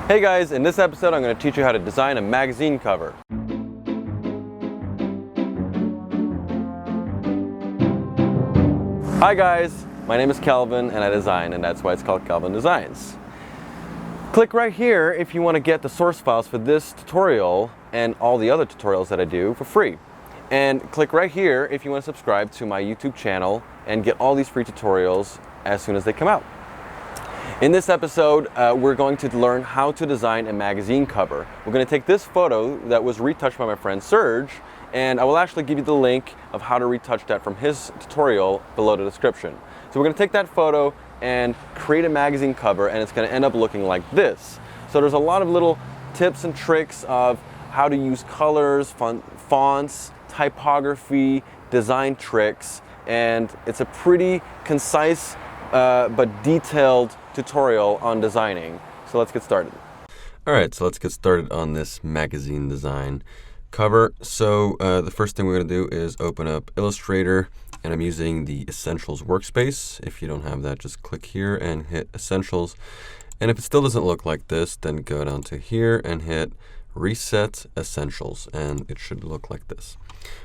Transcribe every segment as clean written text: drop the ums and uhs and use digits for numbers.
Hey guys, in this episode I'm going to teach you how to design a magazine cover. Hi guys, my name is Kelvin and I design, and that's why it's called Kelvin Designs. Click right here if you want to get the source files for this tutorial and all the other tutorials that I do for free. And click right here if you want to subscribe to my YouTube channel and get all these free tutorials as soon as they come out. In this episode, we're going to learn how to design a magazine cover. We're going to take this photo that was retouched by my friend Serge, and I will actually give you the link of how to retouch that from his tutorial below the description. So we're going to take that photo and create a magazine cover, and it's going to end up looking like this. So there's a lot of little tips and tricks of how to use colors, fonts, typography, design tricks, and it's a pretty concise but detailed tutorial on designing. So let's get started. Alright, so let's get started on this magazine design cover. So the first thing we're going to do is open up Illustrator, and I'm using the Essentials workspace. If you don't have that, just click here and hit Essentials. And if it still doesn't look like this, then go down to here and hit Reset Essentials, and it should look like this.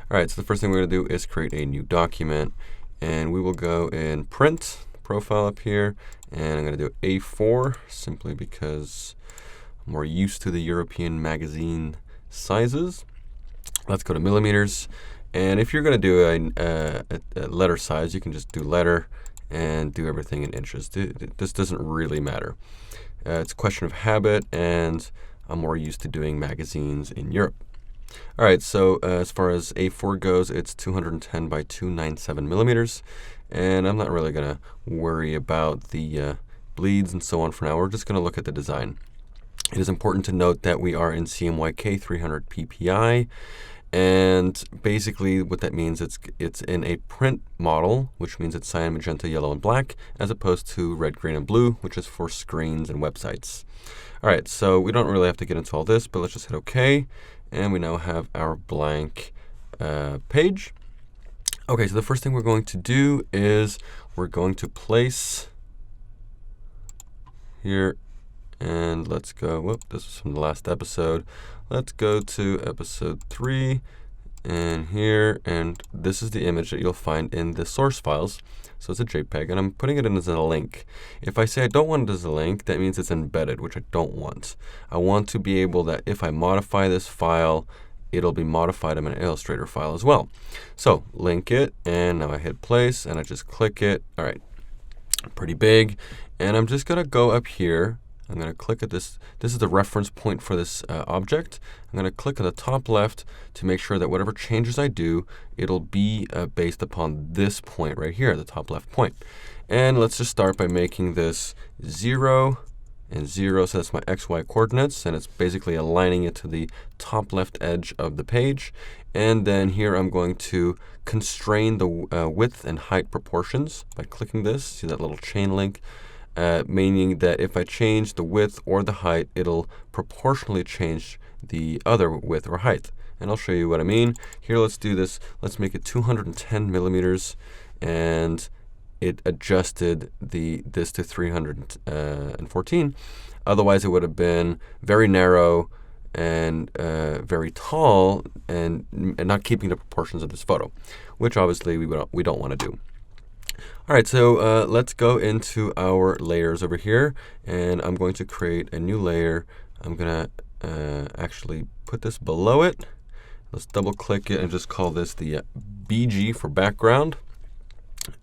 Alright, so the first thing we're going to do is create a new document, and we will go in Print, Profile up here, and I'm going to do A4 simply because I'm more used to the European magazine sizes. Let's go to millimeters, and if you're going to do a letter size, you can just do letter and do everything in inches. This doesn't really matter. It's a question of habit, and I'm more used to doing magazines in Europe. Alright, so as far as A4 goes, it's 210 by 297 millimeters. And I'm not really going to worry about the bleeds and so on for now. We're just going to look at the design. It is important to note that we are in CMYK 300 PPI. And basically what that means, it's in a print model, which means it's cyan, magenta, yellow, and black, as opposed to red, green, and blue, which is for screens and websites. All right, so we don't really have to get into all this, but let's just hit OK. And we now have our blank page. Okay, so the first thing we're going to do is we're going to place here, and let's go, whoop, this was from the last episode. Let's go to episode 3, and here, and this is the image that you'll find in the source files. So it's a JPEG, and I'm putting it in as a link. If I say I don't want it as a link, that means it's embedded, which I don't want. I want to be able that if I modify this file, it'll be modified in an Illustrator file as well. So link it, and now I hit place, and I just click it. All right, pretty big. And I'm just going to go up here. I'm going to click at this. This is the reference point for this object. I'm going to click on the top left to make sure that whatever changes I do, it'll be based upon this point right here, the top left point. And let's just start by making this 0 and 0, so that's my XY coordinates, and it's basically aligning it to the top left edge of the page. And then here I'm going to constrain the width and height proportions by clicking this. See that little chain link? Meaning that if I change the width or the height, it'll proportionally change the other width or height. And I'll show you what I mean. Here, let's do this. Let's make it 210 millimeters, and it adjusted this to 314. Otherwise, it would have been very narrow and very tall, and not keeping the proportions of this photo, which obviously we don't want to do. All right, so let's go into our layers over here, and I'm going to create a new layer. I'm going to actually put this below it. Let's double click it and just call this the BG for background.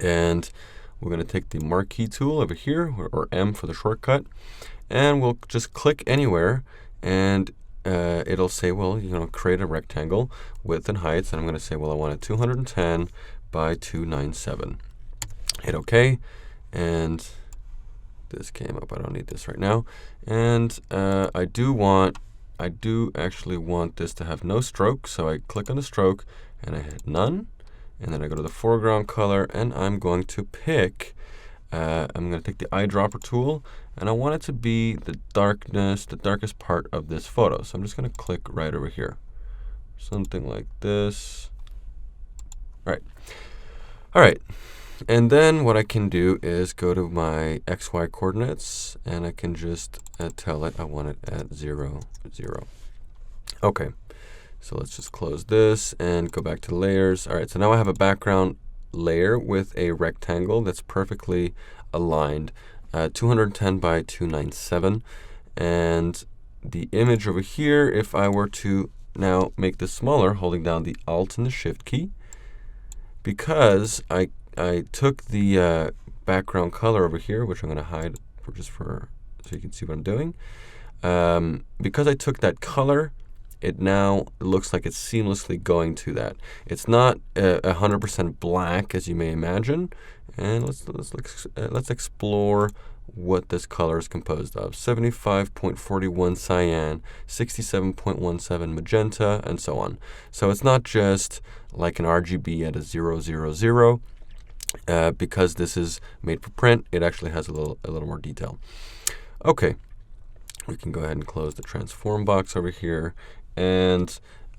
And we're going to take the marquee tool over here, or M for the shortcut, and we'll just click anywhere, and it'll say, well, create a rectangle, width and height, and I'm going to say, well, I want it 210 by 297. Hit OK, and this came up. I don't need this right now. And I do actually want this to have no stroke, so I click on the stroke, and I hit none. And then I go to the foreground color, and I'm going to pick, I'm going to take the eyedropper tool, and I want it to be the darkest part of this photo. So I'm just going to click right over here. Something like this. All right. And then what I can do is go to my XY coordinates, and I can just tell it I want it at 0, 0. Okay, so let's just close this and go back to layers. All right, so now I have a background layer with a rectangle that's perfectly aligned, 210 by 297. And the image over here, if I were to now make this smaller, holding down the Alt and the Shift key, because I took the background color over here, which I'm going to hide so you can see what I'm doing. Because I took that color, it now looks like it's seamlessly going to that. It's not 100% black as you may imagine. And let's explore what this color is composed of. 75.41 cyan, 67.17 magenta, and so on. So it's not just like an RGB at a 0, 0, 0. Because this is made for print, it actually has a little more detail. Okay, we can go ahead and close the transform box over here. And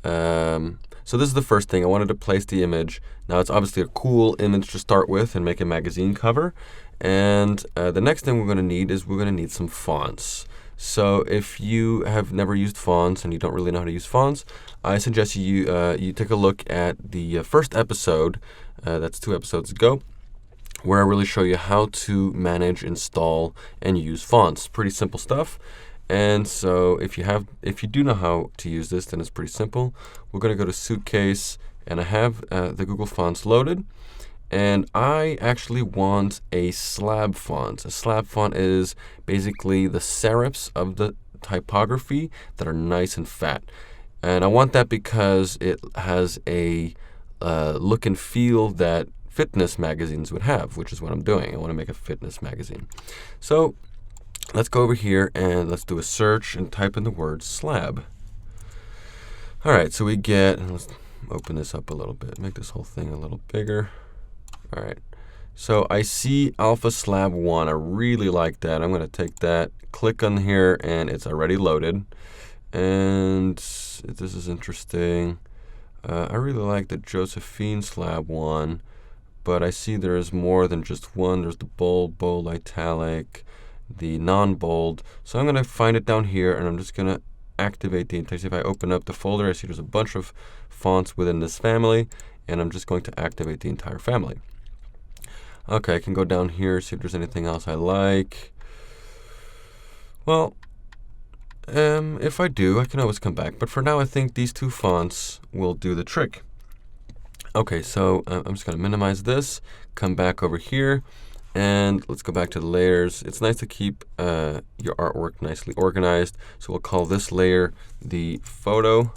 so this is the first thing. I wanted to place the image. Now it's obviously a cool image to start with and make a magazine cover. And the next thing we're going to need is we're going to need some fonts. So if you have never used fonts and you don't really know how to use fonts, I suggest you take a look at the first episode. That's 2 episodes ago, where I really show you how to manage, install, and use fonts. Pretty simple stuff. And so if you do know how to use this, then it's pretty simple. We're going to go to Suitcase, and I have the Google Fonts loaded. And I actually want a slab font. A slab font is basically the serifs of the typography that are nice and fat. And I want that because it has a look and feel that fitness magazines would have, which is what I'm doing. I want to make a fitness magazine. So let's go over here and let's do a search and type in the word slab. All right, so let's open this up a little bit, make this whole thing a little bigger. All right, so I see Alpha Slab 1. I really like that. I'm going to take that, click on here, and it's already loaded. And this is interesting. I really like the Josephine Slab 1, but I see there is more than just one. There's the bold, bold, italic, the non-bold. So I'm going to find it down here, and I'm just going to activate the entire. If I open up the folder, I see there's a bunch of fonts within this family, and I'm just going to activate the entire family. Okay, I can go down here, see if there's anything else I like. Well, if I do, I can always come back. But for now, I think these 2 fonts will do the trick. Okay, so I'm just going to minimize this, come back over here, and let's go back to the layers. It's nice to keep your artwork nicely organized. So we'll call this layer the photo,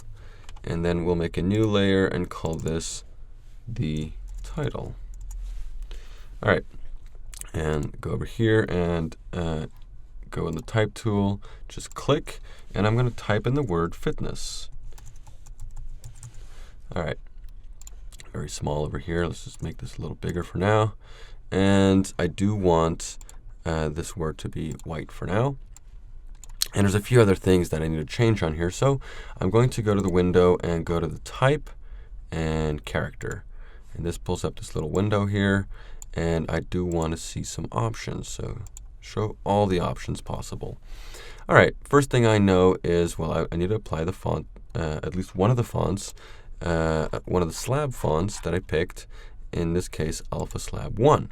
and then we'll make a new layer and call this the title. All right, and go over here and go in the type tool, just click, and I'm going to type in the word fitness. All right, very small over here. Let's just make this a little bigger for now. And I do want this word to be white for now. And there's a few other things that I need to change on here. So I'm going to go to the window and go to the type and character. And this pulls up this little window here. And I do want to see some options. So show all the options possible. All right, first thing I know is, well, I need to apply the font, at least one of the fonts, one of the slab fonts that I picked, in this case, Alpha Slab 1.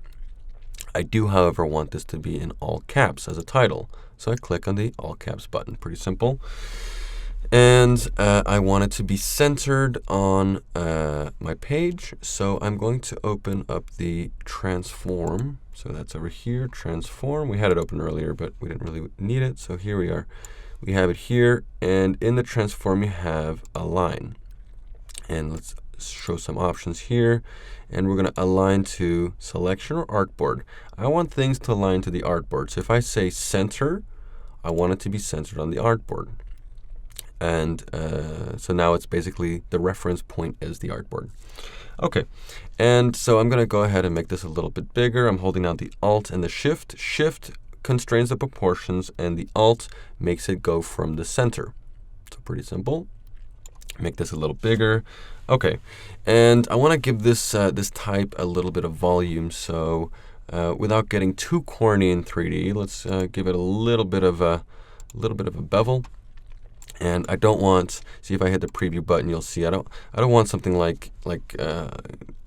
I do, however, want this to be in all caps as a title. So I click on the all caps button, pretty simple. And I want it to be centered on my page. So I'm going to open up the transform. So that's over here, transform. We had it open earlier, but we didn't really need it. So here we are. We have it here. And in the transform, you have align. And let's show some options here. And we're going to align to selection or artboard. I want things to align to the artboard. So if I say center, I want it to be centered on the artboard. And so now it's basically the reference point is the artboard. Okay, and so I'm going to go ahead and make this a little bit bigger. I'm holding down the Alt and the Shift. Shift constrains the proportions, and the Alt makes it go from the center. So pretty simple. Make this a little bigger. Okay, and I want to give this this type a little bit of volume. So without getting too corny in 3D, let's give it a little bit of a bevel. And I don't want, see if I hit the preview button, you'll see I don't want something like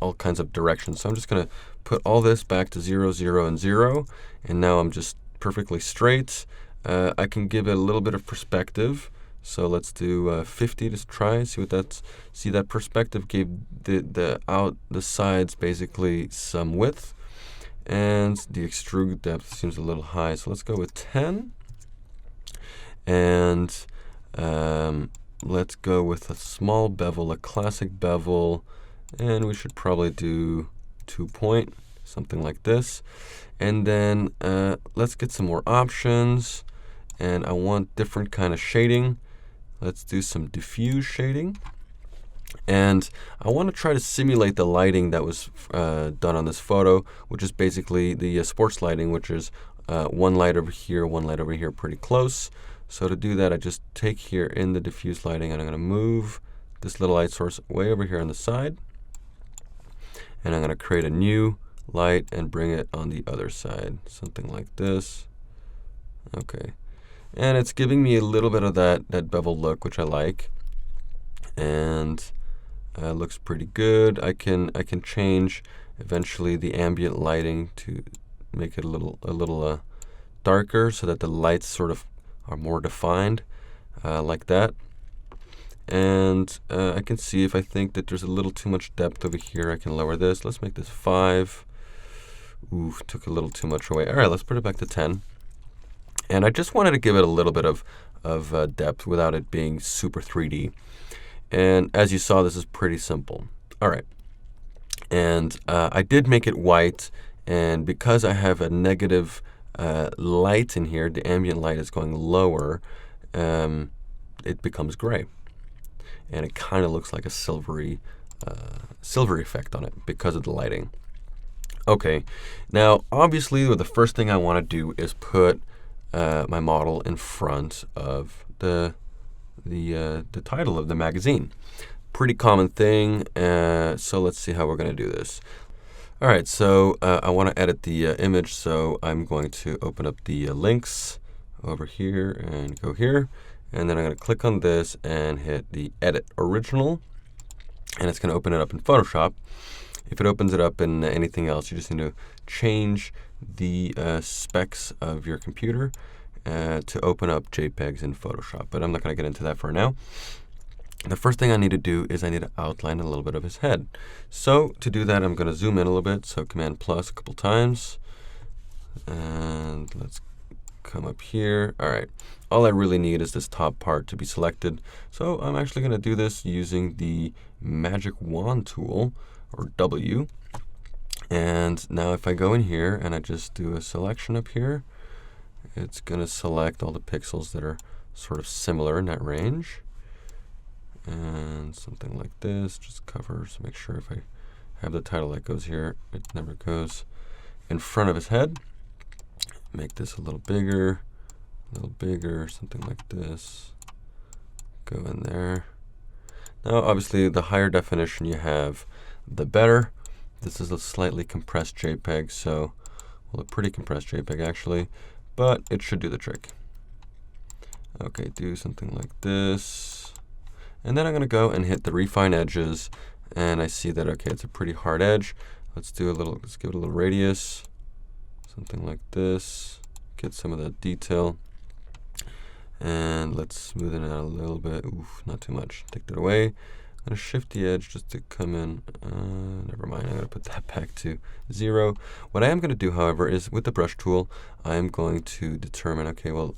all kinds of directions. So I'm just going to put all this back to 0, 0, and 0. And now I'm just perfectly straight. I can give it a little bit of perspective. So let's do 50 to try, see what that's, see that perspective gave the sides basically some width. And the extrude depth seems a little high. So let's go with 10. And let's go with a small bevel, a classic bevel, and we should probably do 2 point, something like this. And then let's get some more options, and I want different kind of shading. Let's do some diffuse shading. And I want to try to simulate the lighting that was done on this photo, which is basically the sports lighting, which is one light over here, one light over here, pretty close. So to do that, I just take here in the diffuse lighting, and I'm going to move this little light source way over here on the side. And I'm going to create a new light and bring it on the other side, something like this. Okay. And it's giving me a little bit of that bevel look, which I like. And looks pretty good. I can change eventually the ambient lighting to make it a little darker, so that the lights sort of are more defined, like that. And I can see if I think that there's a little too much depth over here, I can lower this. Let's make this 5. Ooh, took a little too much away. All right, let's put it back to 10. And I just wanted to give it a little bit of depth without it being super 3D. And as you saw, this is pretty simple. All right. And I did make it white, and because I have a negative light in here, the ambient light is going lower, it becomes gray. And it kind of looks like a silvery effect on it because of the lighting. Okay, now obviously the first thing I want to do is put my model in front of the title of the magazine. Pretty common thing, so let's see how we're going to do this. All right, so I want to edit the image, so I'm going to open up the links over here and go here. And then I'm going to click on this and hit the Edit Original. And it's going to open it up in Photoshop. If it opens it up in anything else, you just need to change the specs of your computer to open up JPEGs in Photoshop. But I'm not going to get into that for now. The first thing I need to do is I need to outline a little bit of his head. So to do that, I'm going to zoom in a little bit. So Command plus a couple times. And let's come up here. All right. All I really need is this top part to be selected. So I'm actually going to do this using the Magic Wand tool, or W. And now if I go in here and I just do a selection up here, it's going to select all the pixels that are sort of similar in that range. And something like this, just cover, so make sure if I have the title that goes here, it never goes in front of his head. Make this a little bigger, something like this. Go in there. Now, obviously, the higher definition you have, the better. This is a slightly compressed JPEG, so, well, a pretty compressed JPEG actually, but it should do the trick. Okay, do something like this. And then I'm going to go and hit the refine edges, and I see that, okay, it's a pretty hard edge. Let's give it a little radius, something like this. Get some of that detail. And let's smoothen it out a little bit. Oof, not too much. Take that away. I'm going to shift the edge just to come in. Never mind, I'm going to put that back to 0. What I am going to do, however, is with the brush tool, I am going to determine, okay, well,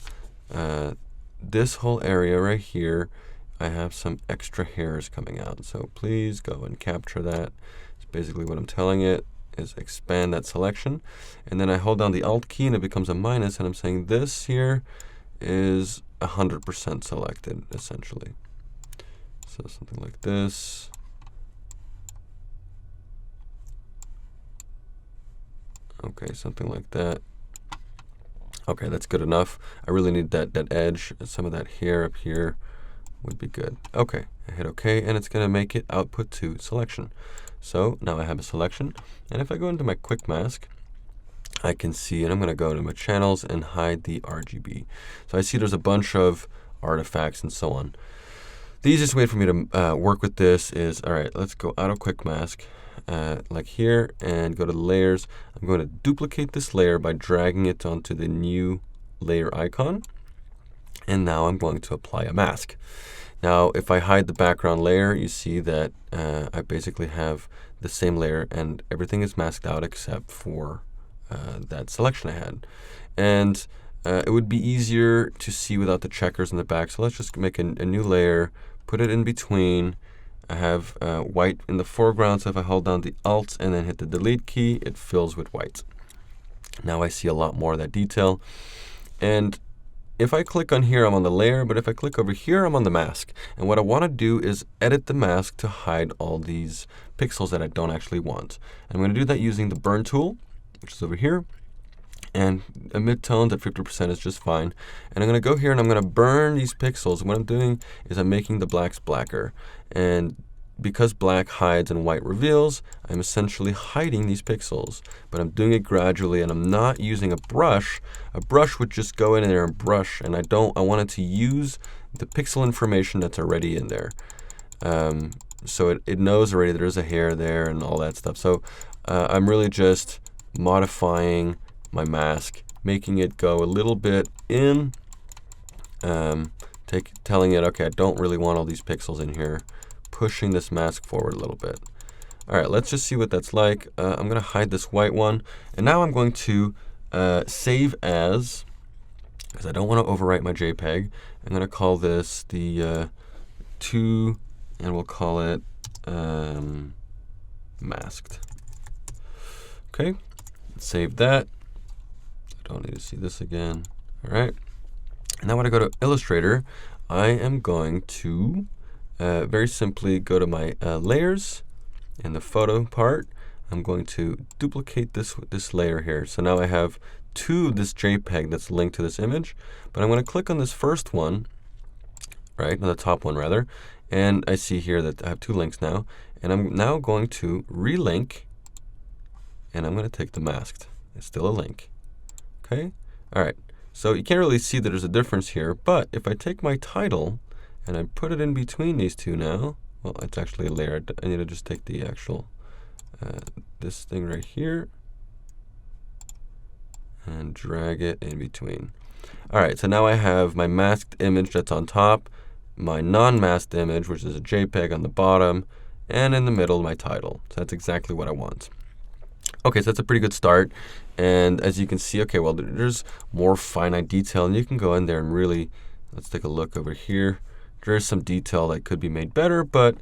this whole area right here, I have some extra hairs coming out. So please go and capture that. It's basically what I'm telling it is expand that selection. And then I hold down the Alt key and it becomes a minus, and I'm saying this here is 100% selected, essentially. So something like this. Okay, something like that. Okay, that's good enough. I really need that edge, some of that hair up here would be good. Okay, I hit OK, and it's going to make it output to selection. So now I have a selection, and if I go into my quick mask, I can see, and I'm going to go to my channels and hide the RGB. So I see there's a bunch of artifacts and so on. The easiest way for me to work with this is, all right, let's go out of quick mask, like here, and go to layers. I'm going to duplicate this layer by dragging it onto the new layer icon. And now I'm going to apply a mask. Now, if I hide the background layer, you see that I basically have the same layer and everything is masked out except for that selection I had. And it would be easier to see without the checkers in the back. So let's just make a new layer, put it in between. I have white in the foreground, so if I hold down the Alt and then hit the Delete key, it fills with white. Now I see a lot more of that detail. And if I click on here, I'm on the layer, but if I click over here, I'm on the mask. And what I want to do is edit the mask to hide all these pixels that I don't actually want. I'm going to do that using the burn tool, which is over here. And a mid-tone at 50% is just fine. And I'm going to go here and I'm going to burn these pixels. And what I'm doing is I'm making the blacks blacker. And because black hides and white reveals, I'm essentially hiding these pixels. But I'm doing it gradually, and I'm not using a brush. A brush would just go in there and brush, and I wanted to use the pixel information that's already in there. So it knows already there's a hair there and all that stuff. So I'm really just modifying my mask, making it go a little bit in, telling it, okay, I don't really want all these pixels in here, pushing this mask forward a little bit. All right, let's just see what that's like. I'm going to hide this white one, and now I'm going to save as, because I don't want to overwrite my JPEG. I'm going to call this the 2, and we'll call it masked. Okay, save that. I don't need to see this again. All right, and now when I go to Illustrator, I am going to very simply go to my layers in the photo part. I'm going to duplicate this layer here. So now I have this JPEG that's linked to this image, but I'm going to click on this first one, right, on the top one rather, and I see here that I have 2 links now, and I'm now going to relink, and I'm going to take the masked. It's still a link. Okay, all right. So you can't really see that there's a difference here, but if I take my title and I put it in between these two now, well, it's actually a layer. I need to just take the actual, this thing right here and drag it in between. All right, so now I have my masked image that's on top, my non-masked image, which is a JPEG on the bottom, and in the middle, my title. So that's exactly what I want. Okay, so that's a pretty good start. And as you can see, okay, well, there's more finite detail, and you can go in there and really, let's take a look over here. There's some detail that could be made better, but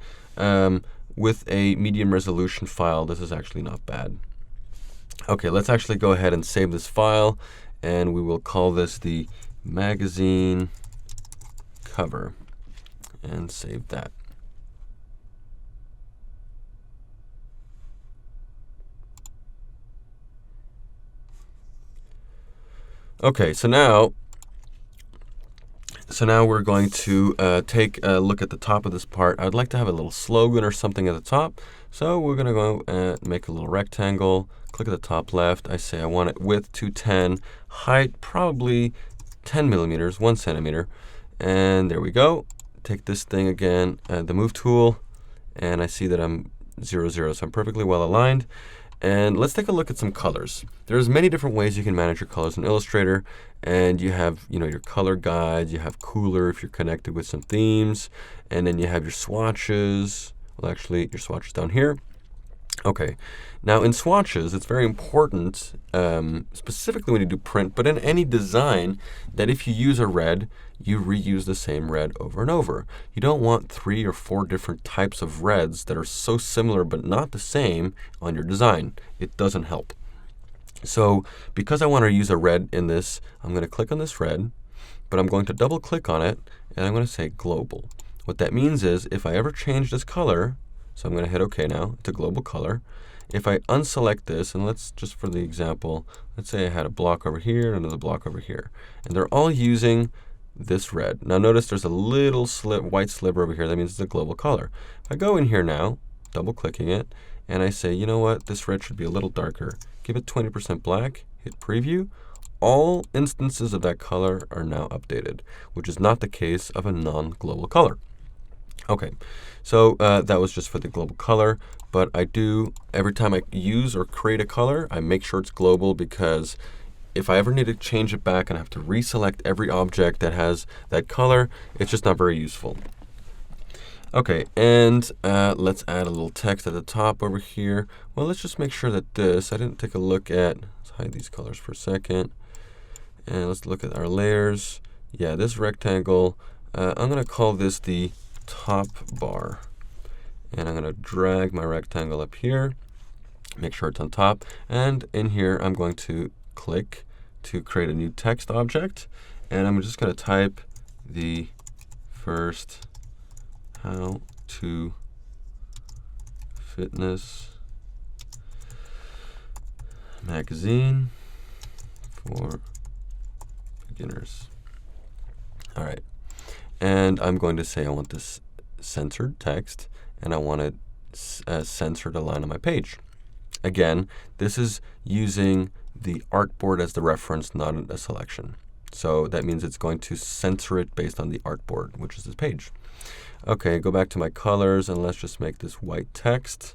with a medium resolution file, this is actually not bad. Okay, let's actually go ahead and save this file, and we will call this the magazine cover, and save that. Okay, so now we're going to take a look at the top of this part. I'd like to have a little slogan or something at the top. So we're going to go and make a little rectangle, click at the top left. I say I want it width 210, height probably 10 millimeters, 1 centimeter. And there we go. Take this thing again, the move tool, and I see that I'm 0, 0, so I'm perfectly well aligned. And let's take a look at some colors. There's many different ways you can manage your colors in Illustrator, and you have, your color guides, you have Cooler if you're connected with some themes, and then you have your swatches. Well, actually, your swatches down here. Okay, now in swatches, it's very important, specifically when you do print, but in any design, that if you use a red, you reuse the same red over and over. You don't want 3 or 4 different types of reds that are so similar but not the same on your design. It doesn't help. So because I want to use a red in this, I'm going to click on this red, but I'm going to double click on it, and I'm going to say global. What that means is if I ever change this color, so I'm going to hit OK now, it's a global color. If I unselect this, and let's just for the example, let's say I had a block over here and another block over here, and they're all using this red. Now notice there's a little white sliver over here. That means it's a global color. If I go in here now, double clicking it, and I say, you know what, this red should be a little darker. Give it 20% black, hit preview. All instances of that color are now updated, which is not the case of a non-global color. Okay, so that was just for the global color, but I do, every time I use or create a color, I make sure it's global, because if I ever need to change it back and I have to reselect every object that has that color, it's just not very useful. Okay, and let's add a little text at the top over here. Well, let's just make sure that this, I didn't take a look at, let's hide these colors for a second. And let's look at our layers. Yeah, this rectangle, I'm going to call this the top bar. And I'm going to drag my rectangle up here, make sure it's on top. And in here, I'm going to click to create a new text object. And I'm just going to type the first how to fitness magazine for beginners. All right. And I'm going to say I want this censored text, and I want it censored align on my page. Again, this is using the artboard as the reference, not a selection. So that means it's going to censor it based on the artboard, which is this page. Okay, go back to my colors, and let's just make this white text.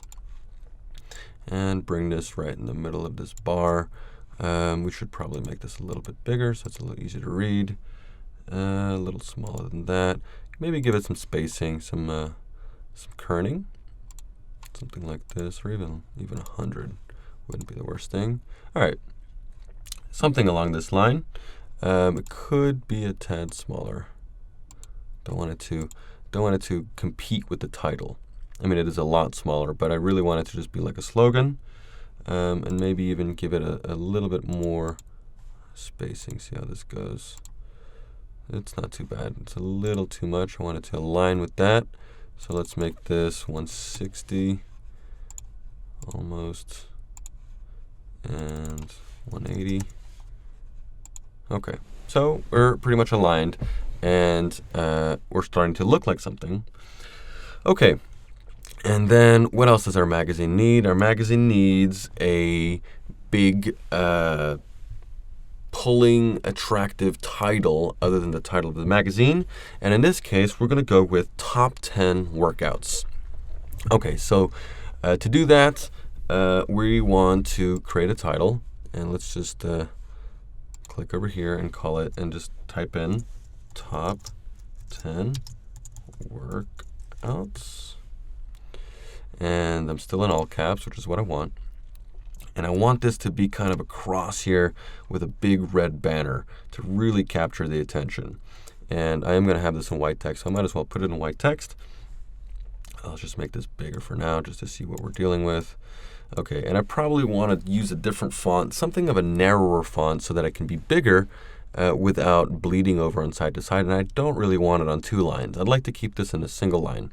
And bring this right in the middle of this bar. We should probably make this a little bit bigger so it's a little easier to read. A little smaller than that. Maybe give it some spacing, some kerning. Something like this, or even 100 wouldn't be the worst thing. All right, something along this line. It could be a tad smaller. Don't want it to compete with the title. I mean, it is a lot smaller, but I really want it to just be like a slogan, and maybe even give it a little bit more spacing. See how this goes. It's not too bad. It's a little too much. I want it to align with that. So let's make this 160 almost, and 180. Okay, so we're pretty much aligned, and we're starting to look like something. Okay, and then what else does our magazine need? Our magazine needs a big pulling, attractive title other than the title of the magazine. And in this case, we're going to go with top 10 workouts. Okay, so to do that, we want to create a title. And let's just click over here and call it, and just type in top 10 workouts. And I'm still in all caps, which is what I want. And I want this to be kind of a cross here with a big red banner to really capture the attention. And I am going to have this in white text, so I might as well put it in white text. I'll just make this bigger for now just to see what we're dealing with. Okay, and I probably want to use a different font, something of a narrower font so that it can be bigger without bleeding over on side to side. And I don't really want it on 2 lines. I'd like to keep this in a single line.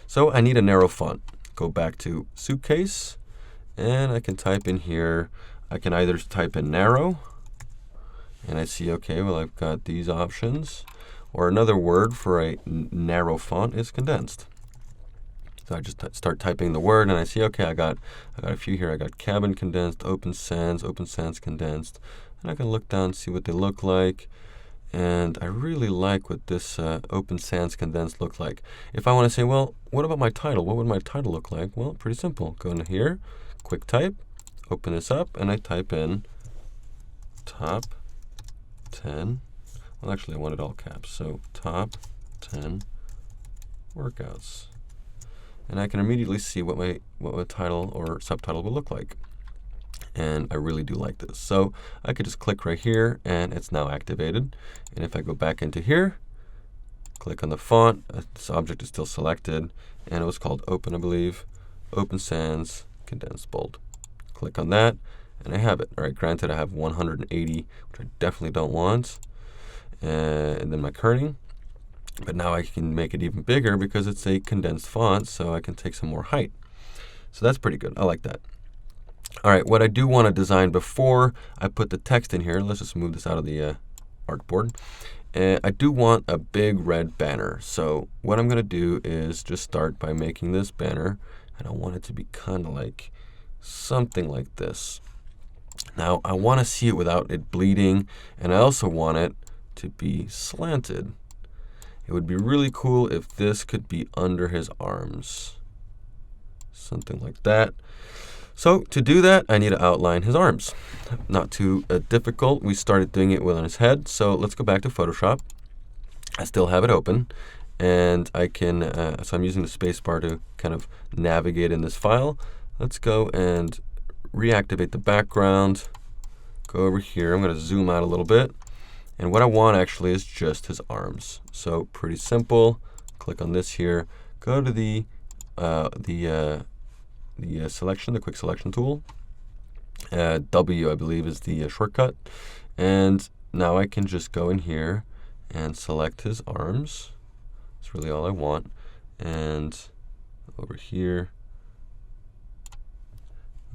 So I need a narrow font. Go back to Suitcase. And I can type in here, I can either type in narrow, and I see, okay, well, I've got these options. Or another word for a narrow font is condensed. So I just start typing the word, and I see, okay, I got a few here. I got Cabin condensed, Open Sans condensed. And I can look down and see what they look like. And I really like what this Open Sans condensed look like. If I want to say, well, what about my title? What would my title look like? Well, pretty simple. Go into here. Quick type, open this up, and I type in top 10. Well, actually, I wanted all caps, so top 10 workouts. And I can immediately see what my title or subtitle will look like. And I really do like this. So I could just click right here, and it's now activated. And if I go back into here, click on the font, this object is still selected, and it was called Open, I believe, Open Sans condensed bold. Click on that, and I have it. All right, granted I have 180, which I definitely don't want, and then my kerning, but now I can make it even bigger because it's a condensed font, so I can take some more height. So that's pretty good. I like that. All right, what I do want to design before I put the text in here, let's just move this out of the artboard, And I do want a big red banner. So what I'm going to do is just start by making this banner. And I want it to be kind of like something like this. Now, I want to see it without it bleeding. And I also want it to be slanted. It would be really cool if this could be under his arms. Something like that. So to do that, I need to outline his arms. Not too difficult. We started doing it on his head. So let's go back to Photoshop. I still have it open. And I can, so I'm using the space bar to kind of navigate in this file. Let's go and reactivate the background. Go over here. I'm going to zoom out a little bit. And what I want actually is just his arms. So pretty simple. Click on this here. Go to the selection, the quick selection tool. W, I believe, is the shortcut. And now I can just go in here and select his arms. That's really all I want. And over here,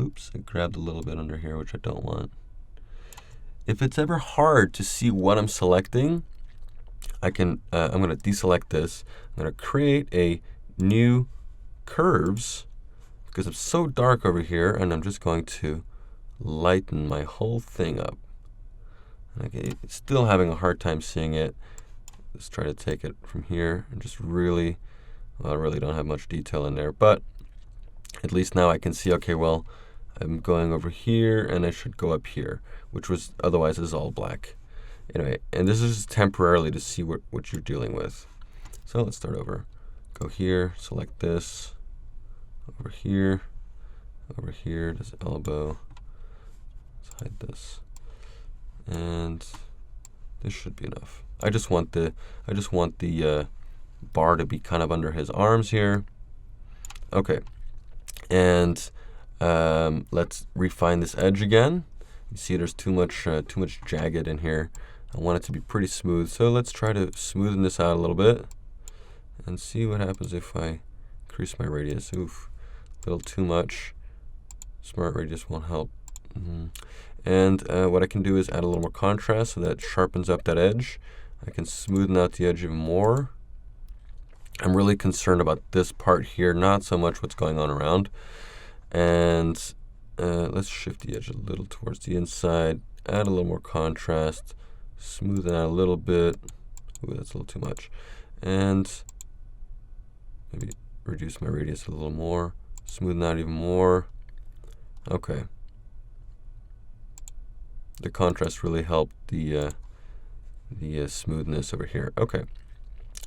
oops, I grabbed a little bit under here, which I don't want. If it's ever hard to see what I'm selecting, I can, I'm going to deselect this. I'm going to create a new curves because it's so dark over here, and I'm just going to lighten my whole thing up. Okay, still having a hard time seeing it. Let's try to take it from here and just really, well, I really don't have much detail in there, but at least now I can see, okay, well, I'm going over here and I should go up here, which was otherwise is all black. Anyway, and this is just temporarily to see what you're dealing with. So let's start over. Go here, select this, over here, this elbow. Let's hide this. And this should be enough. I just want the bar to be kind of under his arms here. Okay. And let's refine this edge again. You see there's too much jagged in here. I want it to be pretty smooth. So let's try to smoothen this out a little bit and see what happens if I increase my radius. Oof, a little too much. Smart radius won't help. And what I can do is add a little more contrast so that it sharpens up that edge. I can smoothen out the edge even more. I'm really concerned about this part here, not so much what's going on around. And let's shift the edge a little towards the inside, add a little more contrast, smoothen out a little bit. Ooh, that's a little too much. And maybe reduce my radius a little more, smoothen out even more. Okay. The contrast really helped the smoothness over here. Okay.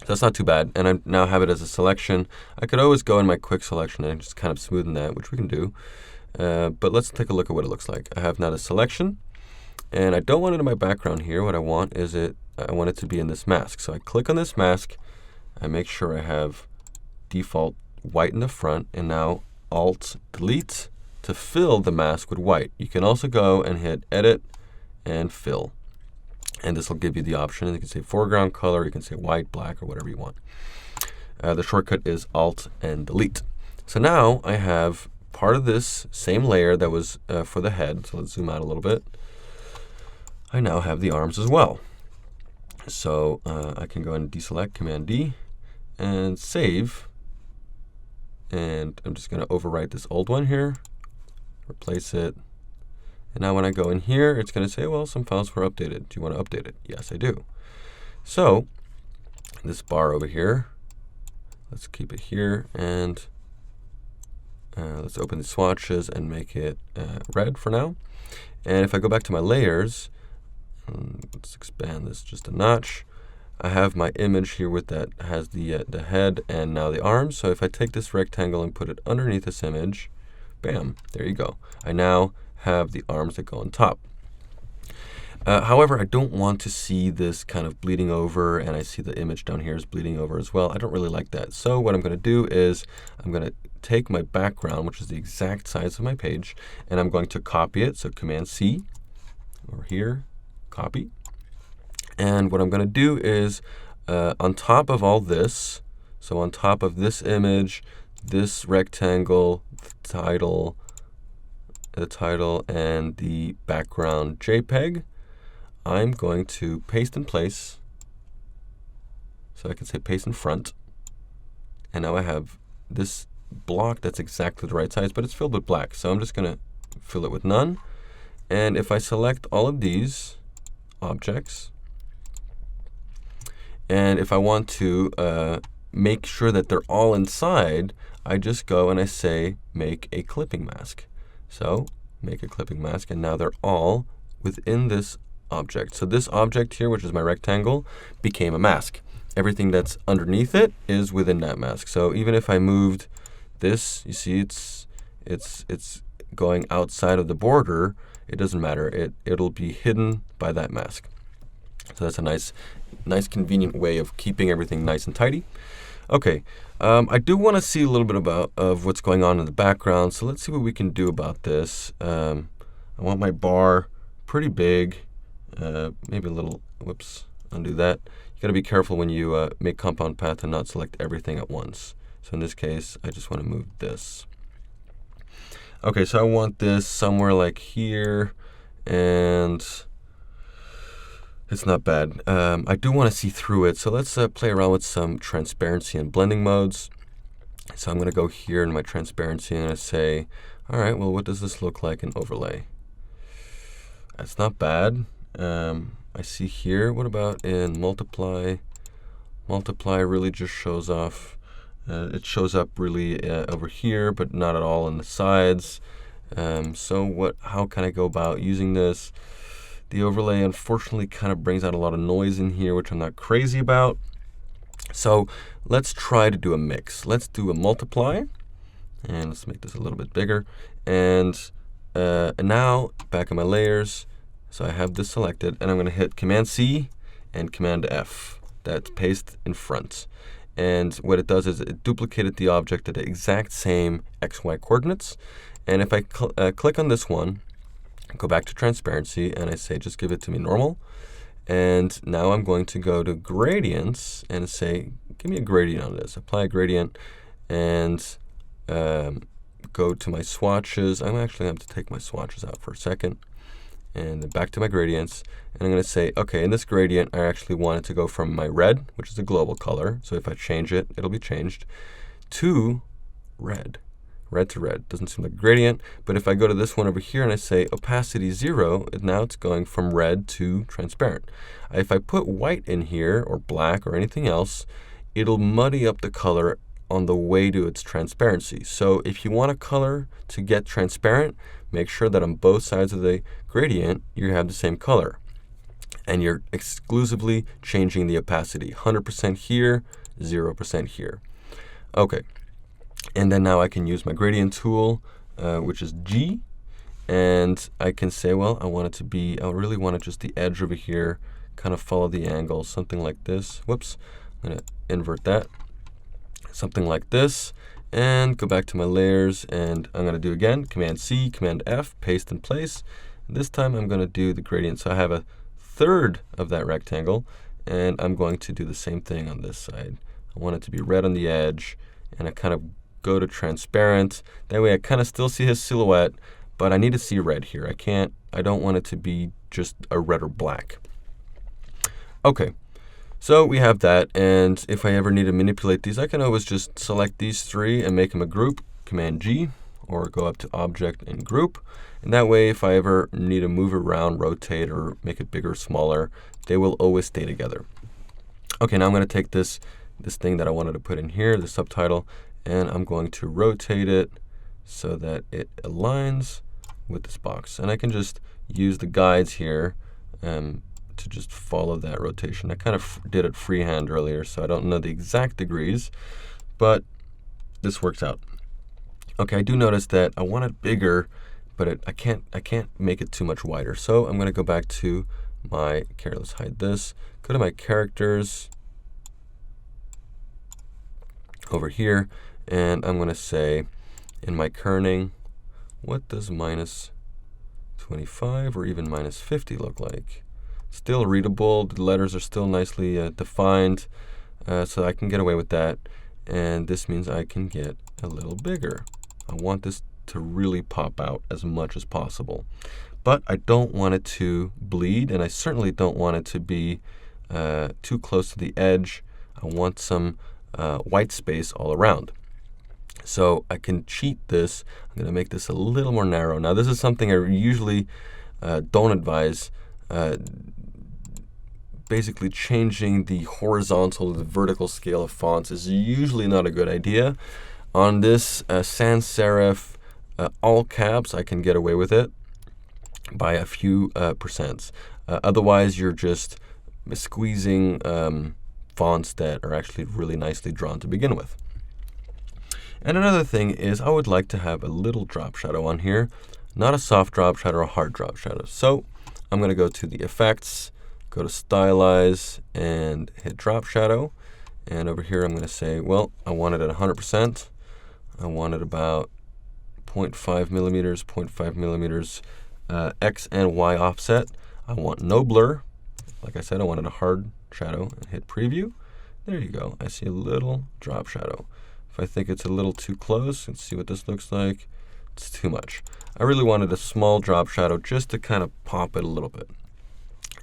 That's not too bad, and I now have it as a selection. I could always go in my quick selection and just kind of smoothen that, which we can do. But let's take a look at what it looks like. I have now the selection, and I don't want it in my background here. What I want is I want it to be in this mask. So I click on this mask, I make sure I have default white in the front, and now Alt-Delete to fill the mask with white. You can also go and hit Edit and Fill. And this will give you the option. You can say foreground color, you can say white, black, or whatever you want. The shortcut is Alt and Delete. So now I have part of this same layer that was for the head. So let's zoom out a little bit. I now have the arms as well. So I can go and deselect, Command D, and save. And I'm just going to overwrite this old one here, replace it. And now when I go in here, it's going to say, well, some files were updated. Do you want to update it? Yes, I do. So this bar over here, let's keep it here. And let's open the swatches and make it red for now. And if I go back to my layers, let's expand this just a notch. I have my image here with that has the head and now the arms. So if I take this rectangle and put it underneath this image, bam, there you go. I now have the arms that go on top. However, I don't want to see this kind of bleeding over, and I see the image down here is bleeding over as well. I don't really like that. So what I'm going to do is I'm going to take my background, which is the exact size of my page, and I'm going to copy it. So Command C over here, copy. And what I'm going to do is on top of all this, so on top of this image, this rectangle, the title, and the background JPEG, I'm going to paste in place So I can say paste in front. And now I have this block that's exactly the right size, but it's filled with black. So I'm just going to fill it with none. And if I select all of these objects, and if I want to make sure that they're all inside, I just go and I say make a clipping mask. So make a clipping mask, and now they're all within this object. So this object here, which is my rectangle, became a mask. Everything that's underneath it is within that mask. So even if I moved this, you see it's going outside of the border, it doesn't matter. It'll be hidden by that mask. So that's a nice convenient way of keeping everything nice and tidy. Okay, I do want to see a little bit of what's going on in the background. So let's see what we can do about this. I want my bar pretty big, maybe a little, whoops, undo that. You got to be careful when you make compound path and not select everything at once. So in this case, I just want to move this. Okay, so I want this somewhere like here, and it's not bad. I do want to see through it, so let's play around with some transparency and blending modes. So I'm going to go here in my transparency and I say, all right, well, what does this look like in overlay? That's not bad. I see here, what about in multiply? Multiply really just shows off, it shows up really over here, but not at all on the sides. So how can I go about using this? The overlay, unfortunately, kind of brings out a lot of noise in here, which I'm not crazy about. So let's try to do a mix. Let's do a multiply, and let's make this a little bit bigger. And now, back in my layers, so I have this selected, and I'm going to hit Command-C and Command-F. That's paste in front. And what it does is it duplicated the object at the exact same XY coordinates. And if I click on this one, go back to transparency, and I say just give it to me normal. And now I'm going to go to gradients and say give me a gradient on this. Apply a gradient and go to my swatches. I'm actually going to have to take my swatches out for a second. And then back to my gradients. And I'm going to say, okay, in this gradient, I actually want it to go from my red, which is the global color. So if I change it, it'll be changed, to red. Red to red. Doesn't seem like a gradient, but if I go to this one over here and I say opacity 0, now it's going from red to transparent. If I put white in here, or black, or anything else, it'll muddy up the color on the way to its transparency. So if you want a color to get transparent, make sure that on both sides of the gradient, you have the same color. And you're exclusively changing the opacity. 100% here, 0% here. Okay. And then now I can use my gradient tool, which is G, and I can say, well, I really want it just the edge over here, kind of follow the angle, something like this. Whoops, I'm going to invert that. Something like this, and go back to my layers, and I'm going to do again, Command-C, Command-F, paste in place. This time I'm going to do the gradient, so I have a third of that rectangle, and I'm going to do the same thing on this side. I want it to be red on the edge, and I kind of go to transparent. That way I kind of still see his silhouette, but I need to see red here. I don't want it to be just a red or black. Okay, so we have that, and if I ever need to manipulate these, I can always just select these three and make them a group, Command-G, or go up to Object and Group. And that way, if I ever need to move around, rotate, or make it bigger or smaller, they will always stay together. Okay, now I'm going to take this thing that I wanted to put in here, the subtitle, and I'm going to rotate it so that it aligns with this box. And I can just use the guides here to just follow that rotation. I kind of did it freehand earlier, so I don't know the exact degrees, but this works out. Okay, I do notice that I want it bigger, but I can't make it too much wider. So I'm going to go back to my character. Let's hide this. Go to my characters over here, and I'm going to say in my kerning, what does minus 25 or even minus 50 look like? Still readable. The letters are still nicely defined, so I can get away with that. And this means I can get a little bigger. I want this to really pop out as much as possible. But I don't want it to bleed, and I certainly don't want it to be too close to the edge. I want some white space all around. So I can cheat this. I'm going to make this a little more narrow. Now this is something I usually don't advise. Basically changing the horizontal to the vertical scale of fonts is usually not a good idea. On this sans serif all caps, I can get away with it by a few percents. Otherwise, you're just squeezing fonts that are actually really nicely drawn to begin with. And another thing is I would like to have a little drop shadow on here, not a soft drop shadow or a hard drop shadow. So I'm going to go to the effects, go to stylize, and hit drop shadow. And over here I'm going to say, well, I want it at 100%. I want it about 0.5 millimeters, 0.5 millimeters X and Y offset. I want no blur. Like I said, I wanted a hard shadow, and hit preview. There you go. I see a little drop shadow. If I think it's a little too close, let's see what this looks like. It's too much. I really wanted a small drop shadow just to kind of pop it a little bit.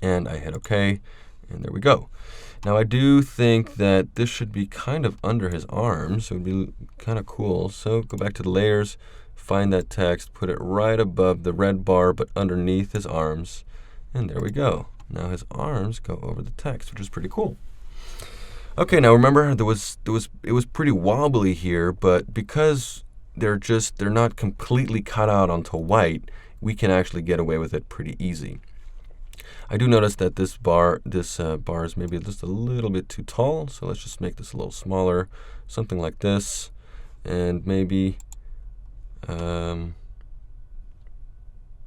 And I hit OK, and there we go. Now I do think that this should be kind of under his arms. It would be kind of cool. So go back to the layers, find that text, put it right above the red bar, but underneath his arms. And there we go. Now his arms go over the text, which is pretty cool. Okay, now remember it was pretty wobbly here, but because they're not completely cut out onto white, we can actually get away with it pretty easy. I do notice that this bar is maybe just a little bit too tall, so let's just make this a little smaller, something like this, and maybe now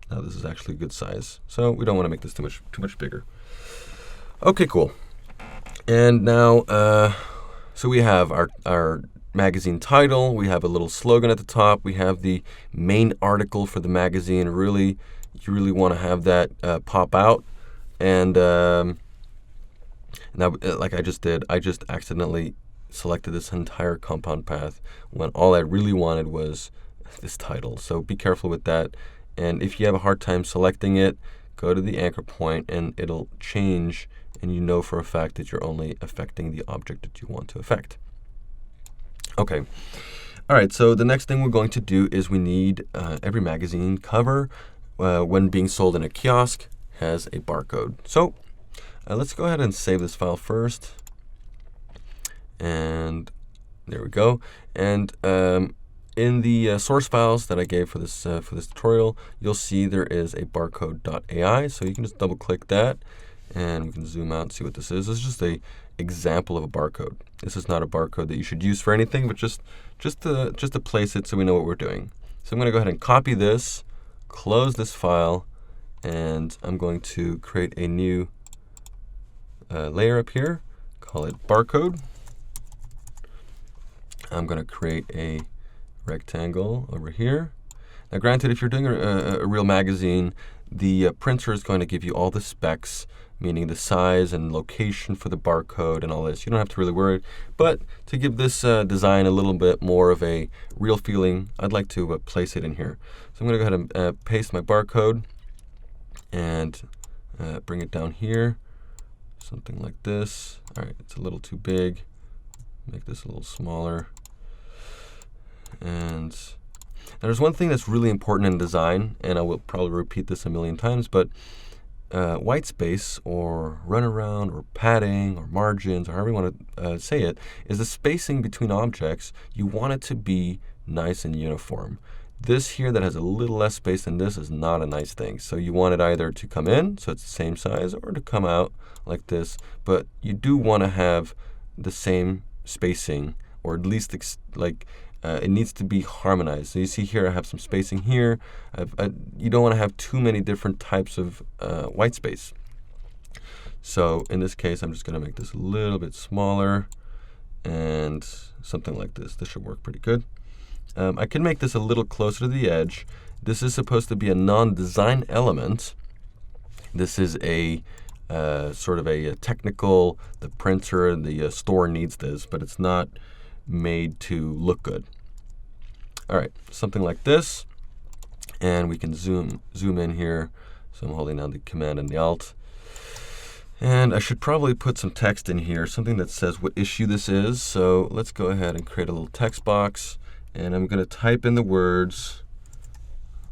this is actually a good size, so we don't want to make this too much bigger. Okay, cool. And now, so we have our magazine title, we have a little slogan at the top, we have the main article for the magazine. You really want to have that pop out. And now, like I just did, I just accidentally selected this entire compound path when all I really wanted was this title. So be careful with that. And if you have a hard time selecting it, go to the anchor point and it'll change, and you know for a fact that you're only affecting the object that you want to affect. Okay. All right, so the next thing we're going to do is we need every magazine cover when being sold in a kiosk has a barcode. So let's go ahead and save this file first. And there we go. And in the source files that I gave for this tutorial, you'll see there is a barcode.ai. So you can just double click that, and we can zoom out and see what this is. This is just a example of a barcode. This is not a barcode that you should use for anything, but just to place it so we know what we're doing. So I'm going to go ahead and copy this, close this file, and I'm going to create a new layer up here, call it barcode. I'm going to create a rectangle over here. Now granted, if you're doing a real magazine, the printer is going to give you all the specs, meaning the size and location for the barcode and all this. You don't have to really worry. But to give this design a little bit more of a real feeling, I'd like to place it in here. So I'm going to go ahead and paste my barcode and bring it down here, something like this. All right, it's a little too big. Make this a little smaller. And there's one thing that's really important in design, and I will probably repeat this a million times, but white space or runaround or padding or margins or however you want to say it is the spacing between objects. You want it to be nice and uniform. This here that has a little less space than this is not a nice thing. So you want it either to come in, so it's the same size, or to come out like this. But you do want to have the same spacing, or at least it needs to be harmonized. So you see here I have some spacing here. You don't want to have too many different types of white space. So in this case, I'm just going to make this a little bit smaller and something like this. This should work pretty good. I can make this a little closer to the edge. This is supposed to be a non-design element. This is a sort of a technical, the printer, the store needs this, but it's not made to look good. All right, something like this, and we can zoom in here. So I'm holding down the Command and the Alt, And I should probably put some text in here, something that says what issue this is. So let's go ahead and create a little text box. And I'm going to type in the words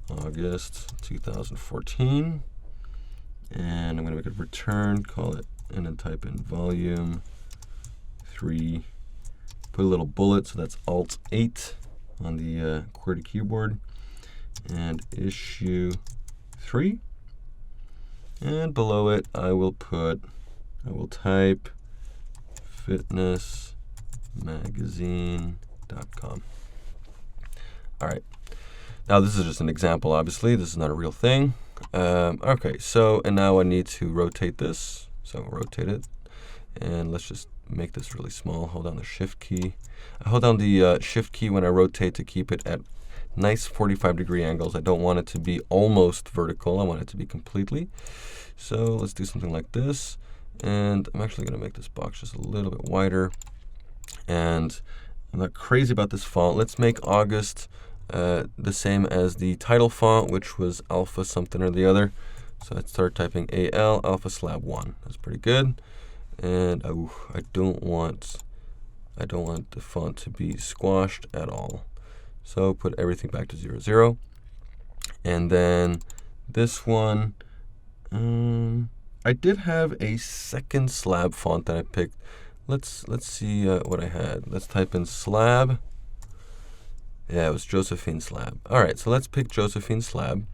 August 2014. And I'm going to make a return, call it, and then type in volume 3. Put a little bullet, so that's Alt 8 on the QWERTY keyboard. And issue 3. And below it, I will type fitnessmagazine.com. All right. Now this is just an example, obviously. This is not a real thing. Okay, so, and now I need to rotate this. So rotate it. And let's just make this really small. Hold down the Shift key. I hold down the Shift key when I rotate to keep it at nice 45-degree angles. I don't want it to be almost vertical. I want it to be completely. So let's do something like this. And I'm actually going to make this box just a little bit wider. And I'm not crazy about this font. Let's make August the same as the title font, which was alpha something or the other. So I'd start typing AL alpha slab 1. That's pretty good. And I don't want the font to be squashed at all. So put everything back to 0, 0. And then this one, I did have a second slab font that I picked. Let's see what I had. Let's type in slab. Yeah, it was Josephine Slab. All right, so let's pick Josephine Slab.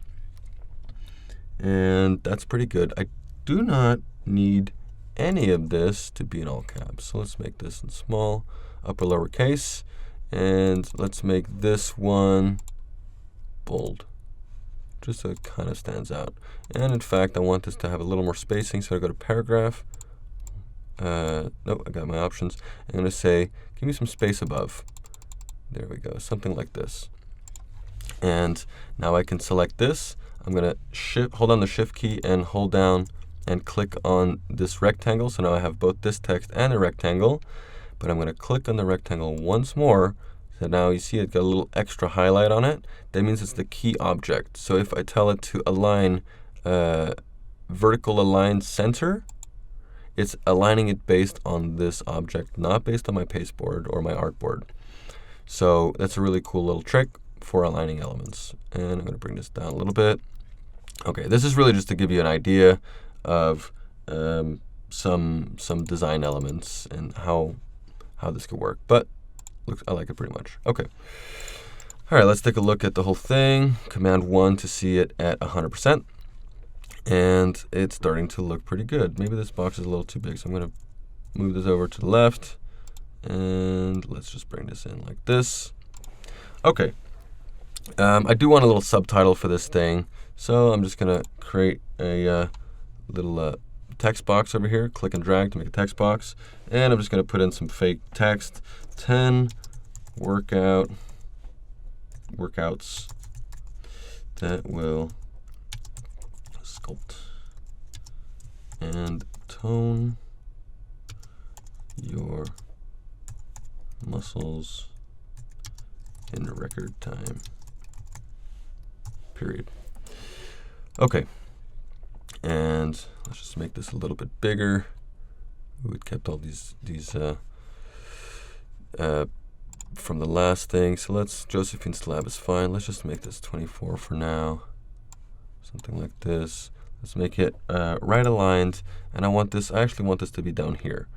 And that's pretty good. I do not need any of this to be in all caps. So let's make this in small, upper lowercase. And let's make this one bold, just so it kind of stands out. And in fact, I want this to have a little more spacing, so I go to paragraph. Nope, I got my options. I'm going to say, give me some space above. There we go, something like this. And now I can select this. I'm going to hold down the Shift key and hold down and click on this rectangle. So now I have both this text and a rectangle. But I'm going to click on the rectangle once more. So now you see it got a little extra highlight on it. That means it's the key object. So if I tell it to align vertical align center, it's aligning it based on this object, not based on my pasteboard or my artboard. So that's a really cool little trick for aligning elements. And I'm going to bring this down a little bit. Okay, this is really just to give you an idea of some design elements and how this could work. But I like it pretty much. Okay. All right, let's take a look at the whole thing. Command 1 to see it at 100%. And it's starting to look pretty good. Maybe this box is a little too big, so I'm going to move this over to the left. And let's just bring this in like this. Okay. I do want a little subtitle for this thing. So I'm just going to create a little text box over here. Click and drag to make a text box. And I'm just going to put in some fake text. 10 workouts that will sculpt and tone your muscles in record time. Period. Okay. And let's just make this a little bit bigger. We kept all these from the last thing. So let's, Josephine Slab is fine. Let's just make this 24 for now. Something like this. Let's make it right aligned. And I actually want this to be down here.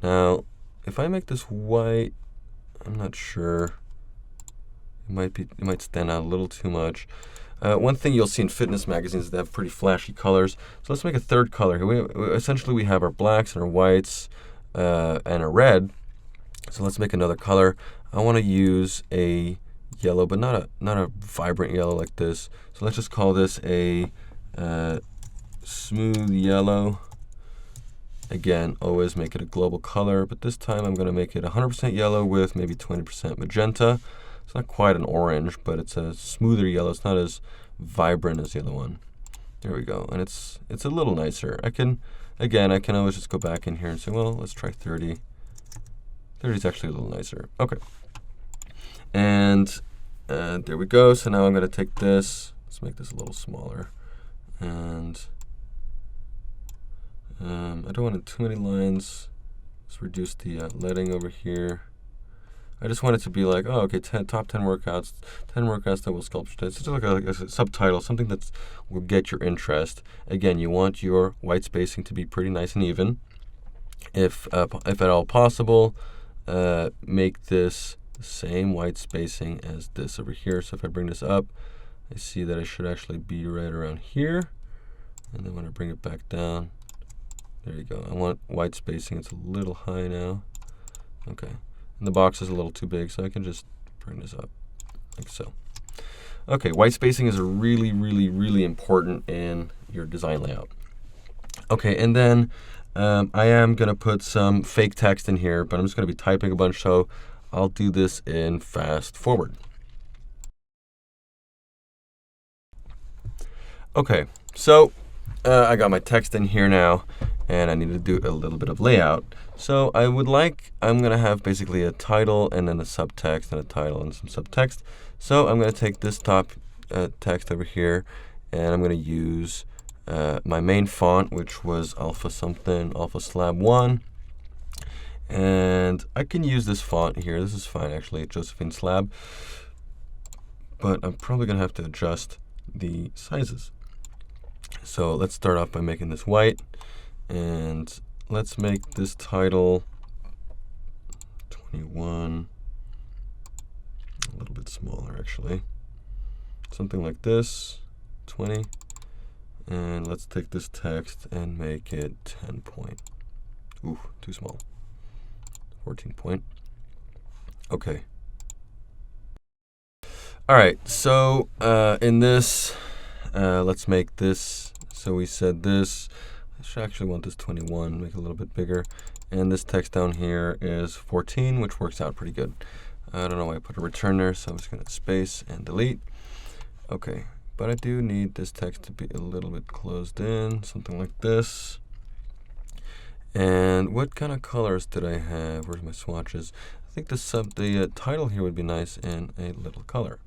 Now, if I make this white, I'm not sure. It might stand out a little too much. One thing you'll see in fitness magazines is they have pretty flashy colors. So let's make a third color here. Essentially, we have our blacks and our whites and a red. So let's make another color. I want to use a yellow, but not a vibrant yellow like this. So let's just call this a smooth yellow. Again, always make it a global color, but this time I'm going to make it 100% yellow with maybe 20% magenta. It's not quite an orange, but it's a smoother yellow. It's not as vibrant as the other one. There we go, and it's a little nicer. I can always just go back in here and say, well, let's try 30. 30 is actually a little nicer. Okay, and there we go. So now I'm going to take this. Let's make this a little smaller, and I don't want too many lines. Let's reduce the leading over here. I just want it to be like, oh, okay, top 10 workouts, 10 workouts that will sculpture. It's just like a subtitle, something that will get your interest. Again, you want your white spacing to be pretty nice and even. If at all possible, make this the same white spacing as this over here. So if I bring this up, I see that it should actually be right around here. And then when I bring it back down, there you go. I want white spacing. It's a little high now. Okay. And the box is a little too big, so I can just bring this up like so. Okay, white spacing is really, really, really important in your design layout. Okay, and then I am going to put some fake text in here, but I'm just going to be typing a bunch, so I'll do this in fast forward. Okay, so I got my text in here now, and I need to do a little bit of layout. So I'm going to have basically a title and then a subtext and a title and some subtext. So I'm going to take this top text over here, and I'm going to use my main font, which was alpha something, alpha slab 1. And I can use this font here. This is fine, actually, Josephine Slab. But I'm probably going to have to adjust the sizes. So let's start off by making this white. And let's make this title 21, a little bit smaller actually. Something like this, 20. And let's take this text and make it 10 point. Ooh, too small. 14 point. Okay. All right, so in this, let's make this, so we said this, I should actually want this 21, make it a little bit bigger. And this text down here is 14, which works out pretty good. I don't know why I put a return there, so I'm just going to space and delete. Okay, but I do need this text to be a little bit closed in, something like this. And what kind of colors did I have? Where's my swatches? I think the title here would be nice in a little color,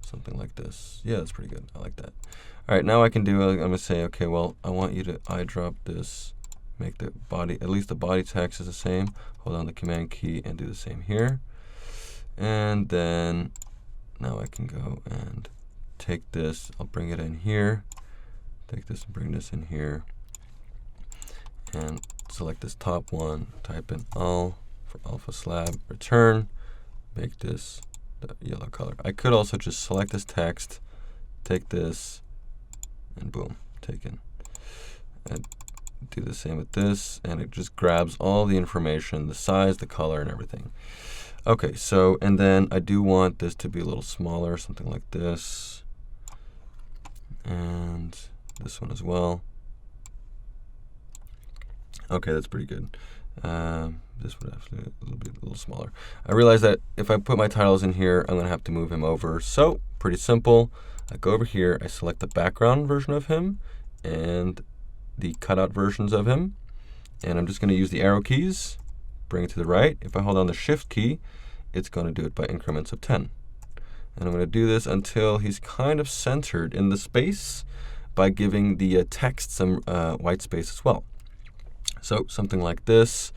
something like this. Yeah, that's pretty good. I like that. All right, now I can do, I'm going to say, okay, well, I want you to eyedrop this, make the body, at least the body text is the same. Hold on the command key and do the same here. And then now I can go and take this, I'll bring it in here, take this and bring this in here, and select this top one, type in all for alpha slab, return, make this the yellow color. I could also just select this text, take this, and boom, taken. And do the same with this, and it just grabs all the information, the size, the color, and everything. Okay, so, and then I do want this to be a little smaller, something like this. And this one as well. Okay, that's pretty good. This would actually be a little smaller. I realize that if I put my titles in here, I'm going to have to move him over. So, pretty simple. I go over here, I select the background version of him and the cutout versions of him. And I'm just going to use the arrow keys, bring it to the right. If I hold down the shift key, it's going to do it by increments of 10. And I'm going to do this until he's kind of centered in the space by giving the text some white space as well. So something like this.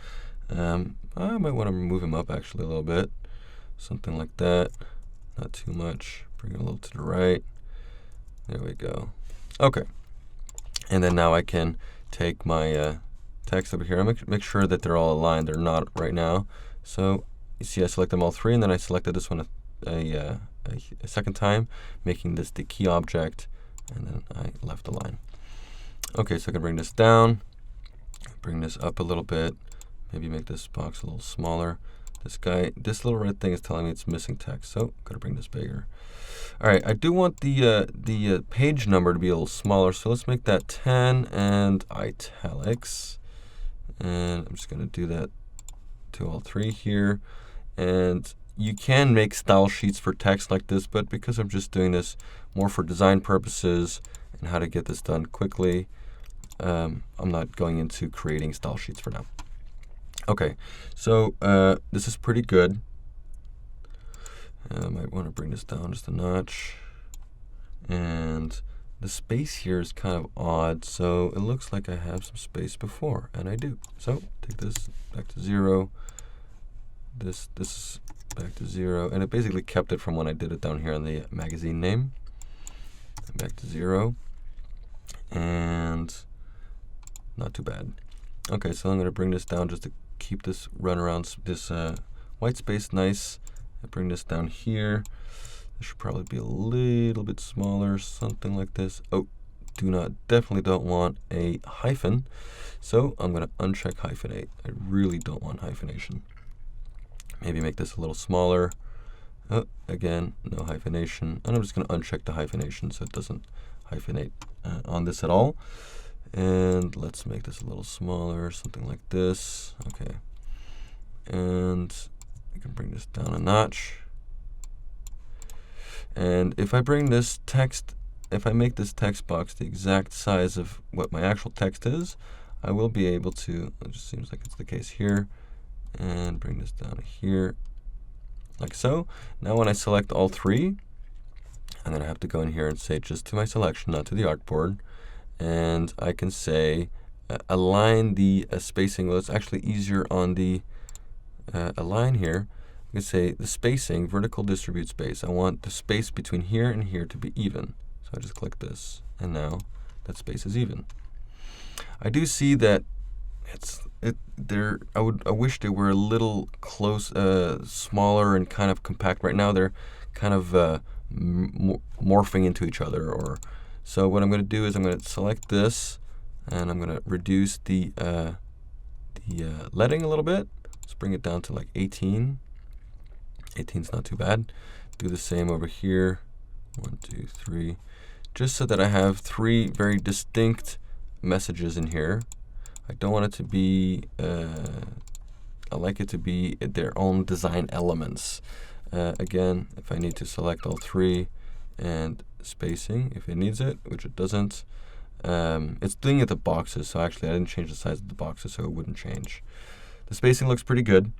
I might want to move him up actually a little bit. Something like that. Not too much. Bring it a little to the right. There we go. Okay. And then now I can take my text over here. I make sure that they're all aligned. They're not right now. So you see I select them all three, and then I selected this one a second time, making this the key object, and then I left the line. Okay, so I can bring this down, bring this up a little bit, maybe make this box a little smaller. This little red thing is telling me it's missing text, so gotta bring this bigger. All right, I do want the page number to be a little smaller, so let's make that 10 and italics. And I'm just gonna do that to all three here. And you can make style sheets for text like this, but because I'm just doing this more for design purposes and how to get this done quickly, I'm not going into creating style sheets for now. Okay, so this is pretty good. I might want to bring this down just a notch. And the space here is kind of odd, so it looks like I have some space before, and I do. So take this back to 0. This is back to 0, and it basically kept it from when I did it down here on the magazine name. Back to 0, and not too bad. Okay, so I'm going to bring this down just to keep this run around this white space nice. I bring this down here. This should probably be a little bit smaller, something like this. Oh, definitely don't want a hyphen. So I'm going to uncheck hyphenate. I really don't want hyphenation. Maybe make this a little smaller. Oh, again, no hyphenation. And I'm just going to uncheck the hyphenation so it doesn't hyphenate on this at all. And let's make this a little smaller, something like this. Okay. And I can bring this down a notch. And if I bring this text, if I make this text box the exact size of what my actual text is, I will be able to, it just seems like it's the case here, and bring this down to here, like so. Now when I select all three, I'm going to have to go in here and say just to my selection, not to the artboard. And I can say align the spacing. Well, it's actually easier on the align here. I can say the spacing, vertical distribute space. I want the space between here and here to be even. So I just click this, and now that space is even. I do see that I wish they were a little close, smaller and kind of compact. Right now they're kind of morphing into each other. So what I'm going to do is I'm going to select this, and I'm going to reduce the leading a little bit. Let's bring it down to like 18. 18 is not too bad. Do the same over here. 1, 2, 3. Just so that I have 3 very distinct messages in here. I don't want it to be, I like it to be their own design elements. Again, if I need to select all 3, and spacing, if it needs it, which it doesn't. It's doing it the boxes, so actually I didn't change the size of the boxes, so it wouldn't change. The spacing looks pretty good.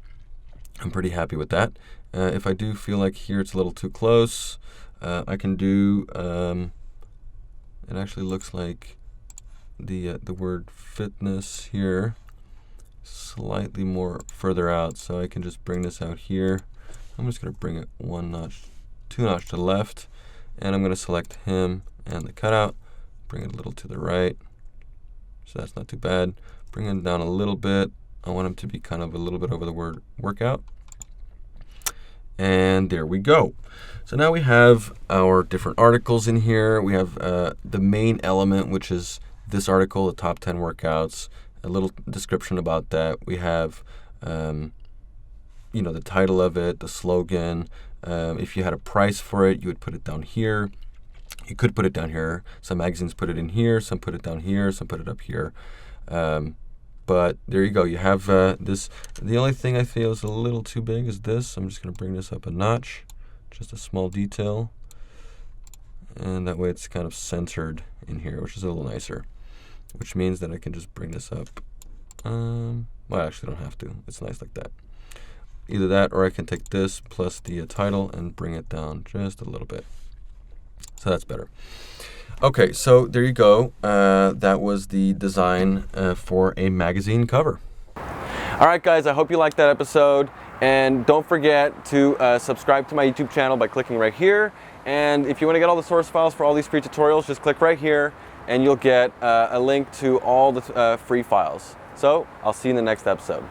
I'm pretty happy with that. If I do feel like here it's a little too close, I can do, it actually looks like the word fitness here slightly more further out, so I can just bring this out here. I'm just going to bring it 1 notch, 2 notch to the left, and I'm going to select him and the cutout, bring it a little to the right, so that's not too bad. Bring him down a little bit. I want him to be kind of a little bit over the word workout. And there we go. So now we have our different articles in here. We have the main element, which is this article, the top 10 workouts, a little description about that. We have, the title of it, the slogan. If you had a price for it, you would put it down here. You could put it down here. Some magazines put it in here, some put it down here, some put it up here. But there you go. You have this. The only thing I feel is a little too big is this. I'm just going to bring this up a notch, just a small detail. And that way it's kind of centered in here, which is a little nicer. Which means that I can just bring this up. Well, I actually don't have to. It's nice like that. Either that, or I can take this plus the title and bring it down just a little bit. So that's better. Okay, so there you go. That was the design for a magazine cover. All right, guys, I hope you liked that episode. And don't forget to subscribe to my YouTube channel by clicking right here. And if you want to get all the source files for all these free tutorials, just click right here, and you'll get a link to all the free files. So I'll see you in the next episode.